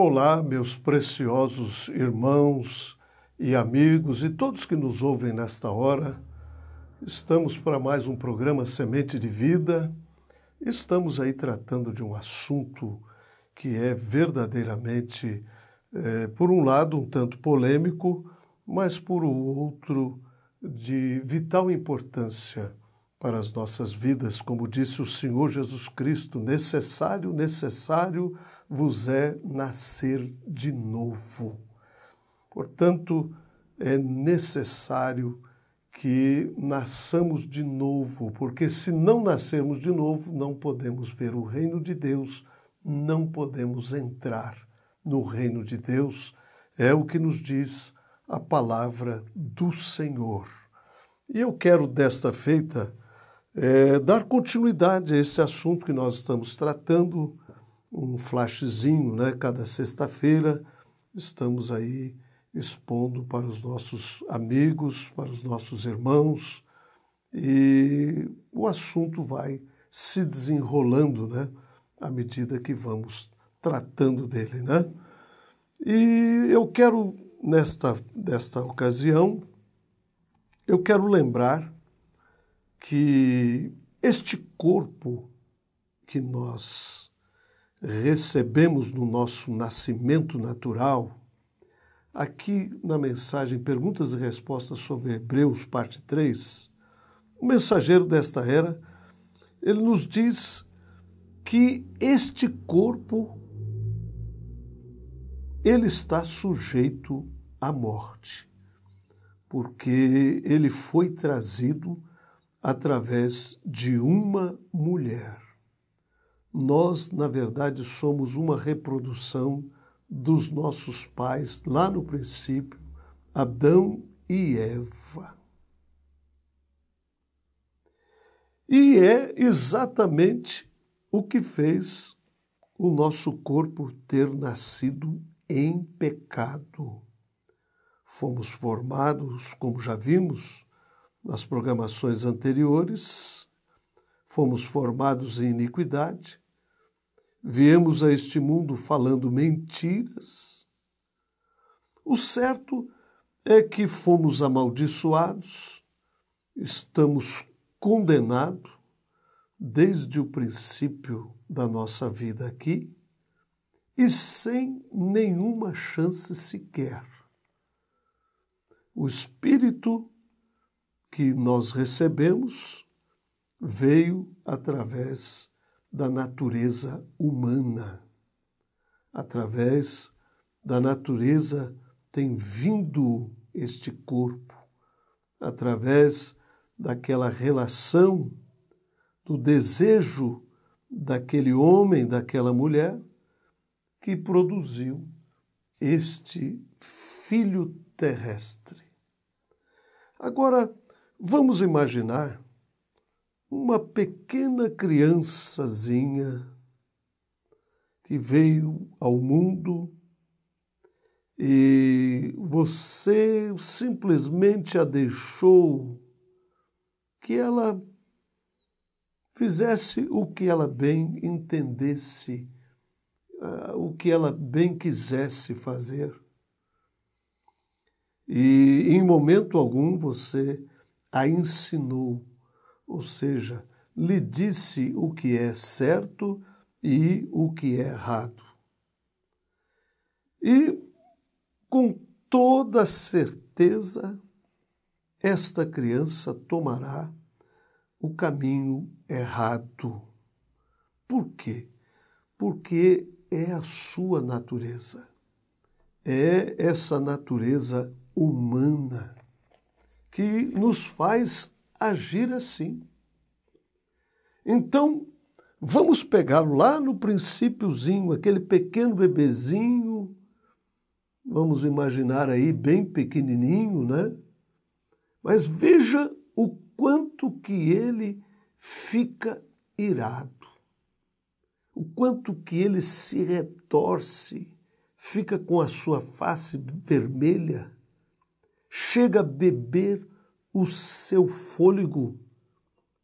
Olá, meus preciosos irmãos e amigos e todos que nos ouvem nesta hora. Estamos para mais um programa Semente de Vida. Estamos aí tratando de um assunto que é verdadeiramente, por um lado, um tanto polêmico, mas por outro, de vital importância para as nossas vidas. Como disse o Senhor Jesus Cristo, necessário vos é nascer de novo. Portanto, é necessário que nasçamos de novo, porque se não nascermos de novo, não podemos ver o reino de Deus, não podemos entrar no reino de Deus. É o que nos diz a palavra do Senhor. E eu quero, desta feita, dar continuidade a esse assunto que nós estamos tratando, um flashzinho, né? Cada sexta-feira estamos aí expondo para os nossos amigos, para os nossos irmãos, e o assunto vai se desenrolando, né? À medida que vamos tratando dele, né? E eu quero, desta ocasião, eu quero lembrar que este corpo que nós recebemos no nosso nascimento natural, aqui na mensagem Perguntas e Respostas sobre Hebreus, parte 3, o mensageiro desta era, ele nos diz que este corpo, ele está sujeito à morte, porque ele foi trazido através de uma mulher. Nós, na verdade, somos uma reprodução dos nossos pais, lá no princípio, Adão e Eva. E é exatamente o que fez o nosso corpo ter nascido em pecado. Fomos formados, como já vimos nas programações anteriores, fomos formados em iniquidade, viemos a este mundo falando mentiras. O certo é que fomos amaldiçoados, estamos condenados desde o princípio da nossa vida aqui e sem nenhuma chance sequer. O Espírito que nós recebemos veio através da natureza humana. Através da natureza tem vindo este corpo, através daquela relação, do desejo daquele homem, daquela mulher, que produziu este filho terrestre. Agora, vamos imaginar uma pequena criançazinha que veio ao mundo e você simplesmente a deixou que ela fizesse o que ela bem entendesse, o que ela bem quisesse fazer. E em momento algum você a ensinou, ou seja, lhe disse o que é certo e o que é errado. E, com toda certeza, esta criança tomará o caminho errado. Por quê? Porque é a sua natureza. É essa natureza humana que nos faz agir assim. Então, vamos pegá-lo lá no princípiozinho, aquele pequeno bebezinho, vamos imaginar aí bem pequenininho, né? Mas veja o quanto que ele fica irado, o quanto que ele se retorce, fica com a sua face vermelha, chega a beber o seu fôlego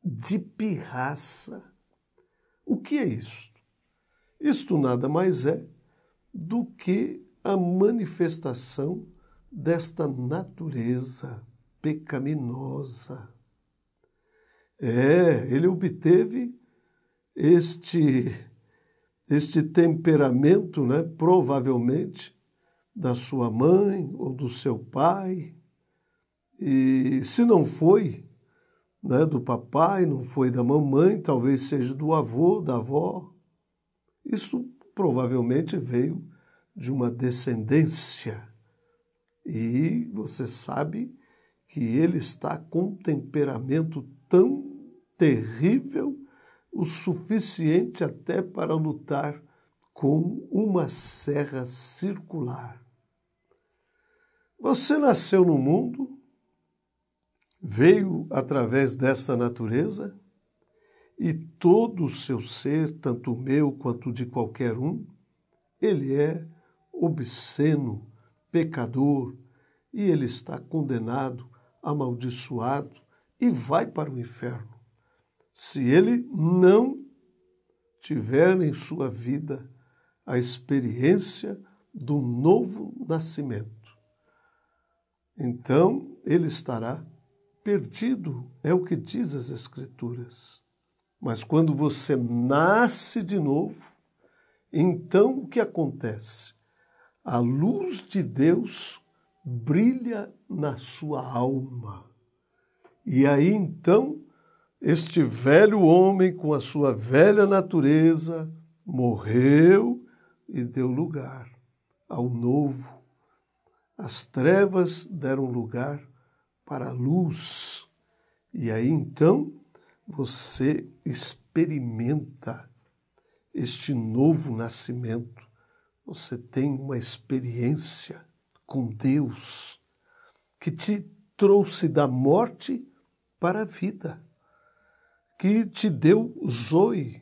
de pirraça. O que é isto? Isto nada mais é do que a manifestação desta natureza pecaminosa. Ele obteve este temperamento, né, provavelmente, da sua mãe ou do seu pai. E se não foi, né, do papai, não foi da mamãe, talvez seja do avô, da avó. Isso provavelmente veio de uma descendência. E você sabe que ele está com um temperamento tão terrível, o suficiente até para lutar com uma serra circular. Você nasceu no mundo, veio através dessa natureza, e todo o seu ser, tanto o meu quanto de qualquer um, ele é obsceno, pecador, e ele está condenado, amaldiçoado e vai para o inferno. Se ele não tiver em sua vida a experiência do novo nascimento, então ele estará perdido, é o que diz as Escrituras. Mas quando você nasce de novo, então o que acontece? A luz de Deus brilha na sua alma. E aí então, este velho homem com a sua velha natureza morreu e deu lugar ao novo. As trevas deram lugar para a luz. E aí então você experimenta este novo nascimento. Você tem uma experiência com Deus que te trouxe da morte para a vida, que te deu Zoe.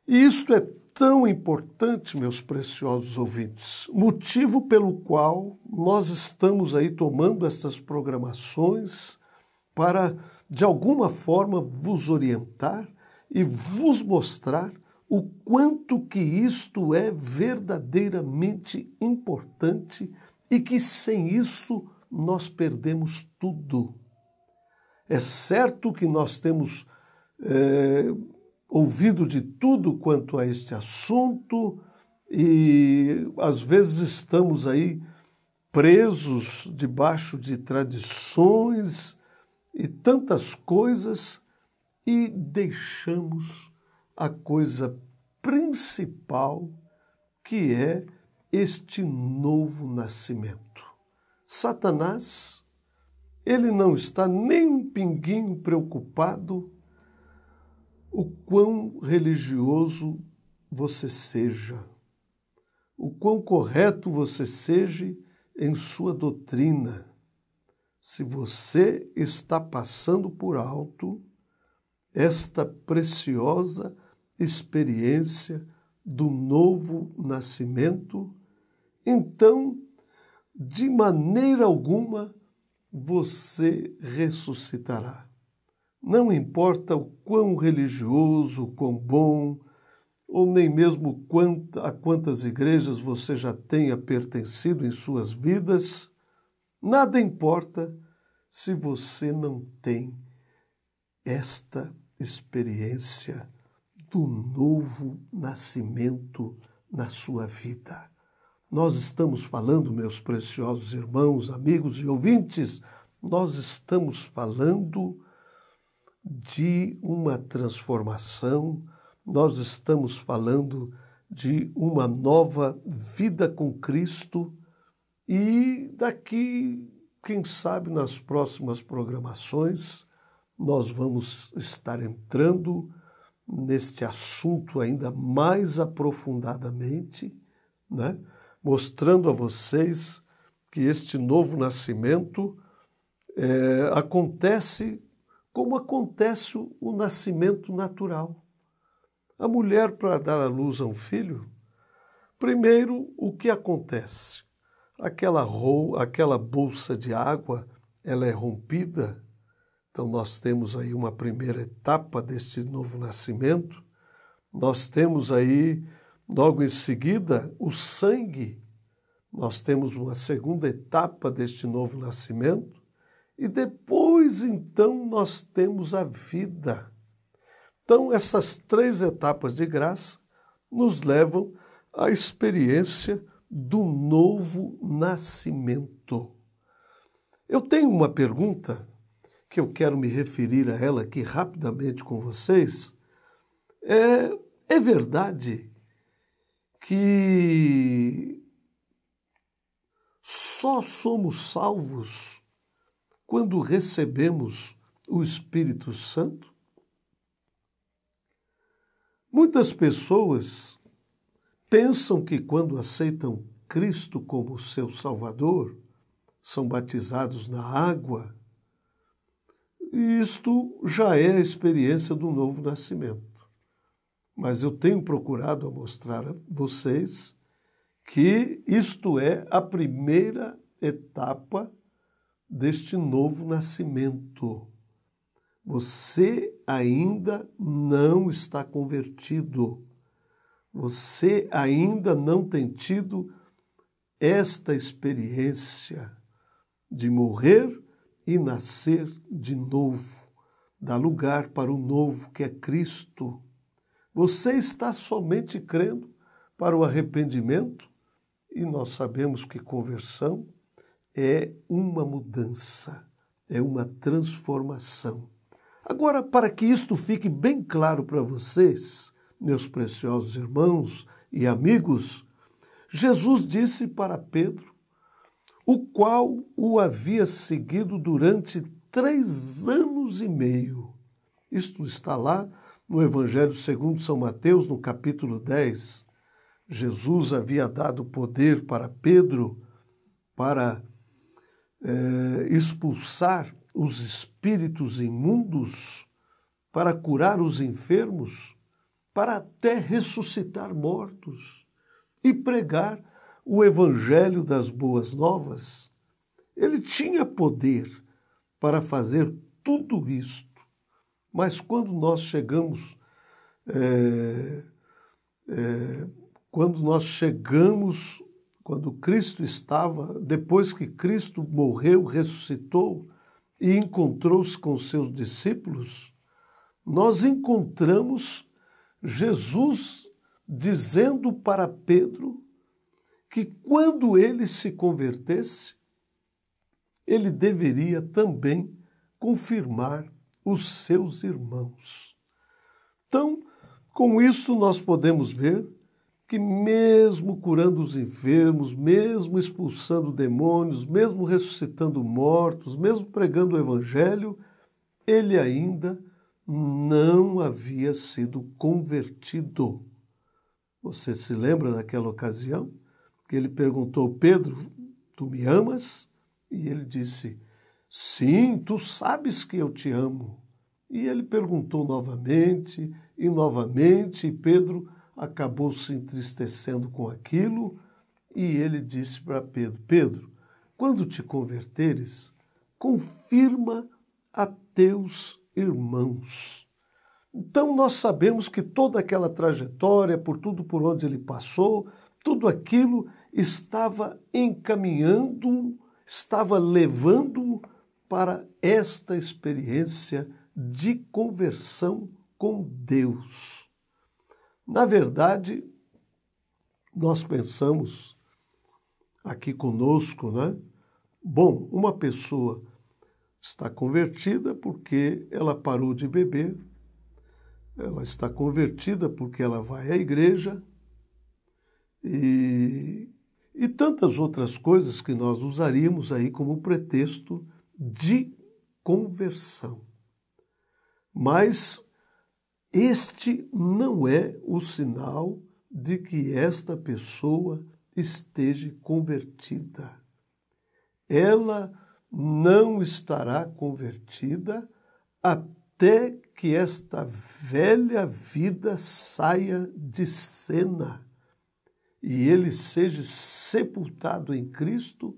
E isto é tão importante, meus preciosos ouvintes, motivo pelo qual nós estamos aí tomando essas programações para, de alguma forma, vos orientar e vos mostrar o quanto que isto é verdadeiramente importante e que sem isso nós perdemos tudo. É certo que nós temos ouvido de tudo quanto a este assunto e às vezes estamos aí presos debaixo de tradições e tantas coisas e deixamos a coisa principal, que é este novo nascimento. Satanás, ele não está nem um pinguinho preocupado o quão religioso você seja, o quão correto você seja em sua doutrina. Se você está passando por alto esta preciosa experiência do novo nascimento, então, de maneira alguma, você ressuscitará. Não importa o quão religioso, o quão bom, ou nem mesmo a quantas igrejas você já tenha pertencido em suas vidas, nada importa se você não tem esta experiência do novo nascimento na sua vida. Nós estamos falando, meus preciosos irmãos, amigos e ouvintes, nós estamos falando de uma transformação, nós estamos falando de uma nova vida com Cristo e daqui, quem sabe, nas próximas programações, nós vamos estar entrando neste assunto ainda mais aprofundadamente, né? Mostrando a vocês que este novo nascimento acontece como acontece o nascimento natural. A mulher, para dar à luz a um filho, primeiro, o que acontece? Aquela bolsa de água, ela é rompida. Então, nós temos aí uma primeira etapa deste novo nascimento. Nós temos aí Logo em seguida, o sangue. Nós temos uma segunda etapa deste novo nascimento. E depois, então, nós temos a vida. Então, essas 3 etapas de graça nos levam à experiência do novo nascimento. Eu tenho uma pergunta que eu quero me referir a ela aqui rapidamente com vocês. É verdade que só somos salvos quando recebemos o Espírito Santo? Muitas pessoas pensam que quando aceitam Cristo como seu Salvador, são batizados na água, e isto já é a experiência do novo nascimento. Mas eu tenho procurado mostrar a vocês que isto é a primeira etapa deste novo nascimento. Você ainda não está convertido. Você ainda não tem tido esta experiência de morrer e nascer de novo, dar lugar para o novo que é Cristo. Você está somente crendo para o arrependimento e nós sabemos que conversão é uma mudança, é uma transformação. Agora, para que isto fique bem claro para vocês, meus preciosos irmãos e amigos, Jesus disse para Pedro, o qual o havia seguido durante 3 anos e meio. Isto está lá no Evangelho segundo São Mateus, no capítulo 10. Jesus havia dado poder para Pedro para expulsar os espíritos imundos, para curar os enfermos, para até ressuscitar mortos e pregar o evangelho das boas novas. Ele tinha poder para fazer tudo isto, mas quando nós chegamos, quando Cristo estava, depois que Cristo morreu, ressuscitou e encontrou-se com seus discípulos, nós encontramos Jesus dizendo para Pedro que quando ele se convertesse, ele deveria também confirmar os seus irmãos. Então, com isso nós podemos ver que mesmo curando os enfermos, mesmo expulsando demônios, mesmo ressuscitando mortos, mesmo pregando o evangelho, ele ainda não havia sido convertido. Você se lembra naquela ocasião que ele perguntou, Pedro, tu me amas? E ele disse, sim, tu sabes que eu te amo. E ele perguntou novamente, e Pedro acabou se entristecendo com aquilo, e ele disse para Pedro, Pedro, quando te converteres, confirma a teus irmãos. Então nós sabemos que toda aquela trajetória, por tudo por onde ele passou, tudo aquilo estava encaminhando, estava levando para esta experiência de conversão com Deus. Na verdade, nós pensamos aqui conosco, né? Bom, uma pessoa está convertida porque ela parou de beber, ela está convertida porque ela vai à igreja e tantas outras coisas que nós usaríamos aí como pretexto de conversão. Mas este não é o sinal de que esta pessoa esteja convertida. Ela não estará convertida até que esta velha vida saia de cena e ele seja sepultado em Cristo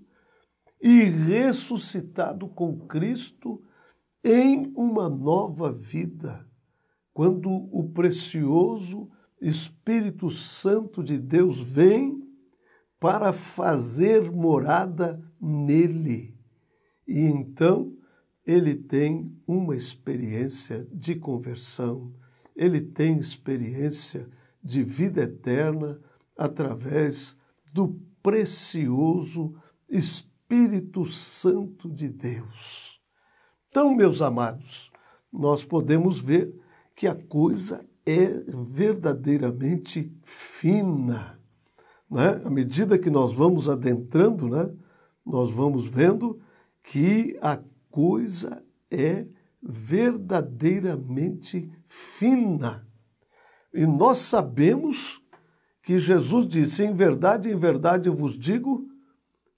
e ressuscitado com Cristo em uma nova vida, quando o precioso Espírito Santo de Deus vem para fazer morada nele. E então ele tem uma experiência de conversão, ele tem experiência de vida eterna através do precioso Espírito Santo de Deus. Então, meus amados, nós podemos ver que a coisa é verdadeiramente fina, né? À medida que nós vamos adentrando, né, nós vamos vendo que a coisa é verdadeiramente fina. E nós sabemos que Jesus disse, em verdade eu vos digo,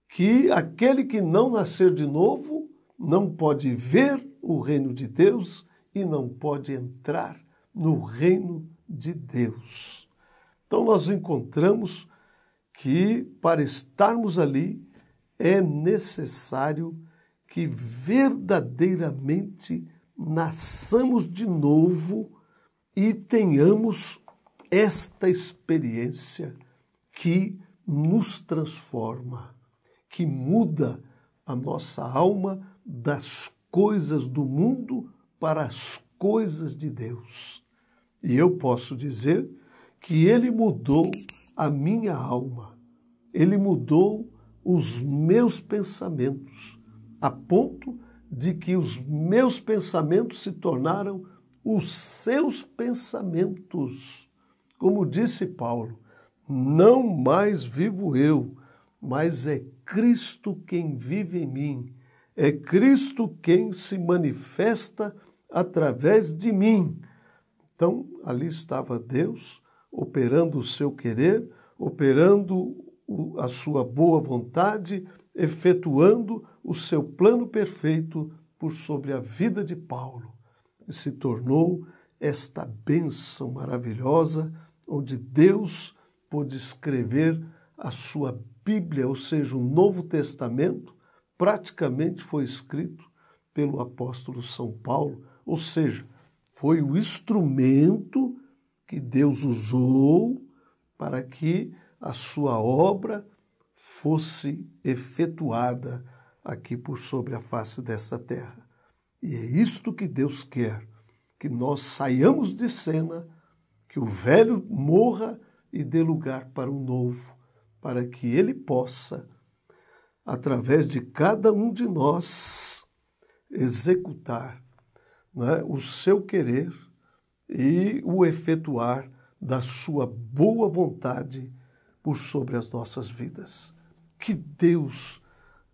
que aquele que não nascer de novo não pode ver o reino de Deus e não pode entrar no reino de Deus. Então nós encontramos que para estarmos ali é necessário que verdadeiramente nasçamos de novo e tenhamos esta experiência que nos transforma, que muda a nossa alma das coisas do mundo para as coisas de Deus. E eu posso dizer que Ele mudou a minha alma, Ele mudou os meus pensamentos, a ponto de que os meus pensamentos se tornaram os seus pensamentos. Como disse Paulo, não mais vivo eu, mas é Cristo quem vive em mim. É Cristo quem se manifesta através de mim. Então, ali estava Deus operando o seu querer, operando a sua boa vontade, efetuando o seu plano perfeito por sobre a vida de Paulo. E se tornou esta bênção maravilhosa, onde Deus pôde escrever a sua Bíblia, ou seja, o Novo Testamento, praticamente foi escrito pelo apóstolo São Paulo, ou seja, foi o instrumento que Deus usou para que a sua obra fosse efetuada aqui por sobre a face dessa terra. E é isto que Deus quer, que nós saiamos de cena, que o velho morra e dê lugar para o novo, para que ele possa, através de cada um de nós, executar, né, o seu querer e o efetuar da sua boa vontade por sobre as nossas vidas. Que Deus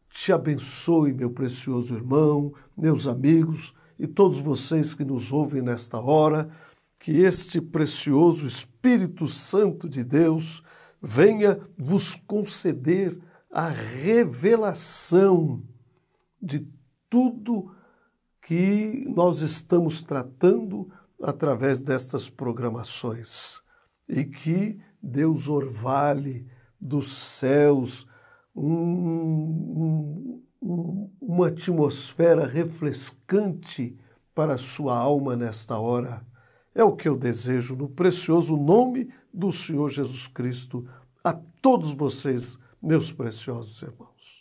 te abençoe, meu precioso irmão, meus amigos e todos vocês que nos ouvem nesta hora, que este precioso Espírito Santo de Deus venha vos conceder a revelação de tudo que nós estamos tratando através destas programações e que Deus orvalhe dos céus uma atmosfera refrescante para a sua alma nesta hora. É o que eu desejo no precioso nome do Senhor Jesus Cristo a todos vocês, meus preciosos irmãos.